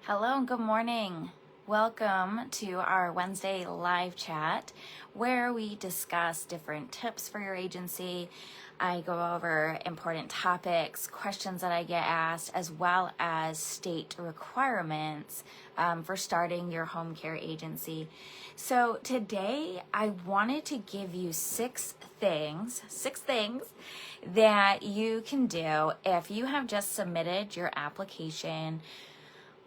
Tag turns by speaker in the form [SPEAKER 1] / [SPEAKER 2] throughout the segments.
[SPEAKER 1] Hello and good morning. Welcome to our Wednesday live chat where we discuss different tips for your agency. I go over important topics, questions that I get asked, as well as state requirements for starting your home care agency. So today I wanted to give you six things that you can do if you have just submitted your application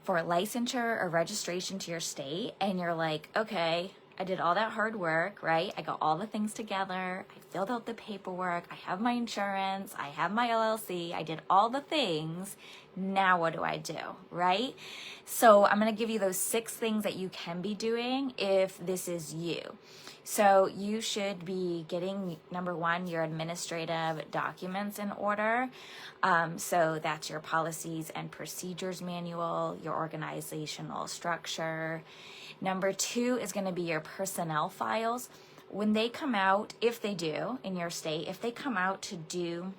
[SPEAKER 1] for licensure or registration to your state and you're like, okay, I did all that hard work, right? I got all the things together. I filled out the paperwork. I have my insurance. I have my LLC. I did all the things. Now what do I do, right? So I'm going to give you those six things that you can be doing if this is you. So you should be getting, number one, your administrative documents in order. So that's your policies and procedures manual, your organizational structure. Number two is going to be your personnel files. When they come out, if they do in your state, if they come out to do,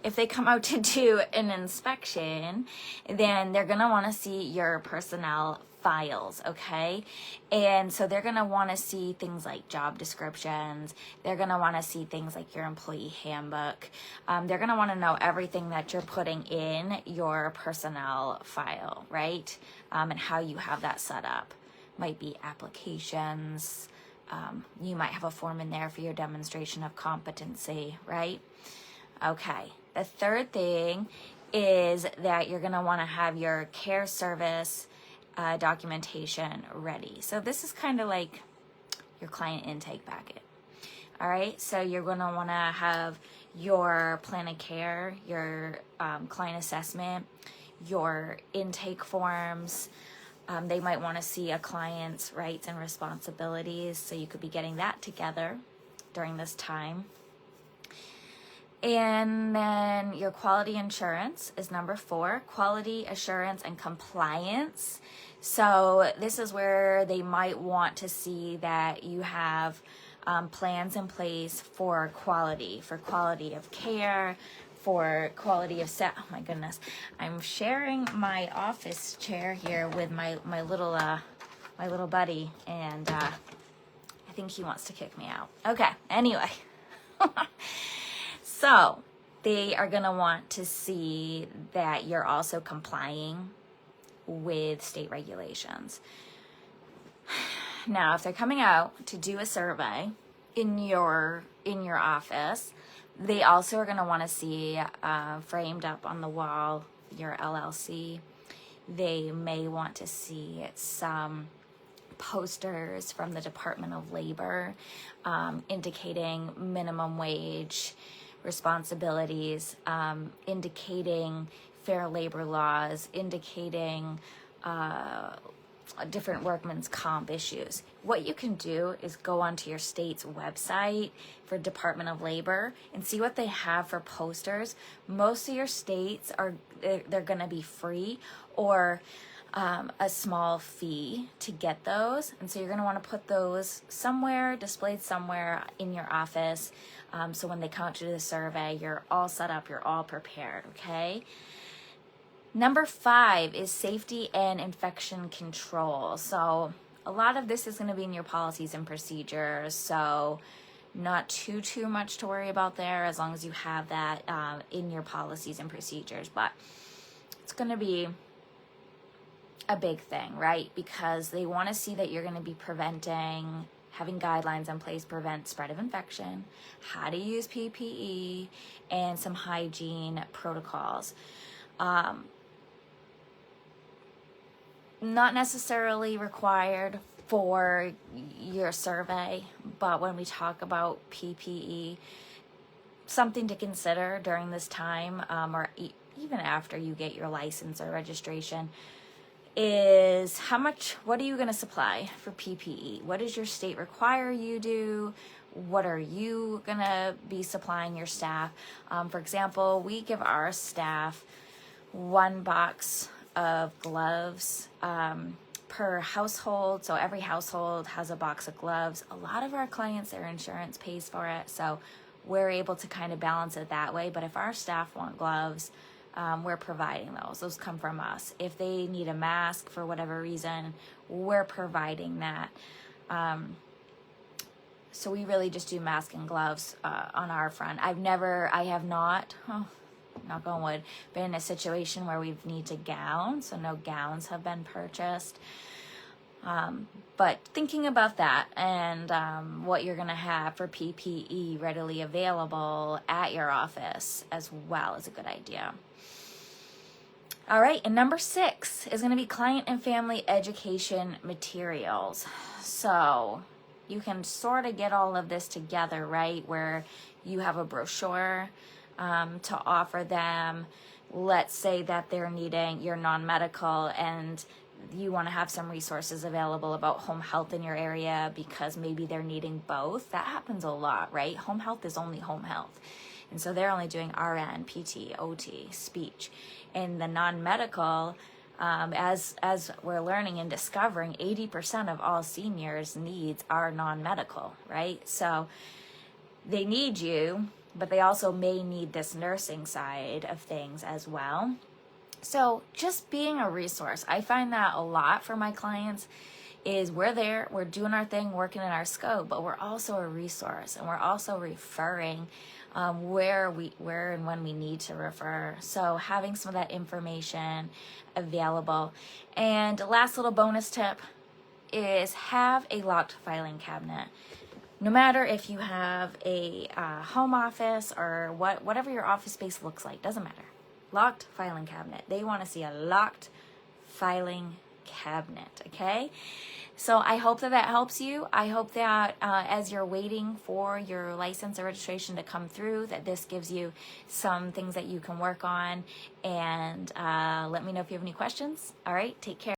[SPEAKER 1] if they come out to do an inspection, then they're going to want to see your personnel files, okay? And so they're going to want to see things like job descriptions. They're going to want to see things like your employee handbook. They're going to want to know everything that you're putting in your personnel file, right? And how you have that set up. Might be applications. You might have a form in there for your demonstration of competency, right? Okay. The third thing is that you're going to want to have your care service documentation ready. So this is kind of like your client intake packet. All right. So you're going to want to have your plan of care, your client assessment, your intake forms. They might want to see a client's rights and responsibilities. So you could be getting that together during this time. And then your quality insurance is number 4, quality assurance and compliance. So this is where they might want to see that you have plans in place for quality of care, for quality of oh my goodness. I'm sharing my office chair here with my little buddy, and I think he wants to kick me out. Okay, anyway. So they are going to want to see that you're also complying with state regulations. Now, if they're coming out to do a survey in your office, they also are going to want to see framed up on the wall your LLC. They may want to see some posters from the Department of Labor indicating minimum wage responsibilities, indicating fair labor laws, indicating different workman's comp issues. What you can do is go onto your state's website for Department of Labor and see what they have for posters. Most of your states they're going to be free or a small fee to get those. And so you're going to want to put those somewhere, displayed somewhere in your office. So when they come out to do the survey, you're all set up, you're all prepared, okay? Number 5 is safety and infection control. So a lot of this is going to be in your policies and procedures. So not too much to worry about there as long as you have that in your policies and procedures. But it's going to be a big thing, right? Because they want to see that you're going to be having guidelines in place, prevent spread of infection, how to use PPE, and some hygiene protocols. Not necessarily required for your survey, but when we talk about PPE, something to consider during this time or even after you get your license or registration is what are you going to supply for PPE? What does your state require you do? What are you going to be supplying your staff? For example, we give our staff 1 box of gloves per household. So every household has a box of gloves. A lot of our clients, their insurance pays for it. So we're able to kind of balance it that way. But if our staff want gloves, we're providing those. Those come from us. If they need a mask for whatever reason, we're providing that. So we really just do mask and gloves on our front. I have not, knock on wood, been in a situation where we've needed gowns, so no gowns have been purchased. But thinking about that and what you're going to have for PPE readily available at your office as well is a good idea. All right, and number 6 is going to be client and family education materials. So you can sort of get all of this together, right, where you have a brochure to offer them. Let's say that they're needing your non-medical and you want to have some resources available about home health in your area because maybe they're needing both. That happens a lot, right? Home health is only home health. And so they're only doing RN, PT, OT, speech. And the non-medical, as we're learning and discovering, 80% of all seniors' needs are non-medical, right? So they need you, but they also may need this nursing side of things as well. So just being a resource, I find that a lot for my clients is we're there, we're doing our thing, working in our scope, but we're also a resource and we're also referring where and when we need to refer. So having some of that information available. And last little bonus tip is have a locked filing cabinet. No matter if you have a home office or whatever your office space looks like, doesn't matter. Locked filing cabinet. They want to see a locked filing cabinet, okay? So I hope that helps you. I hope that as you're waiting for your license or registration to come through, that this gives you some things that you can work on. And let me know if you have any questions. All right, take care.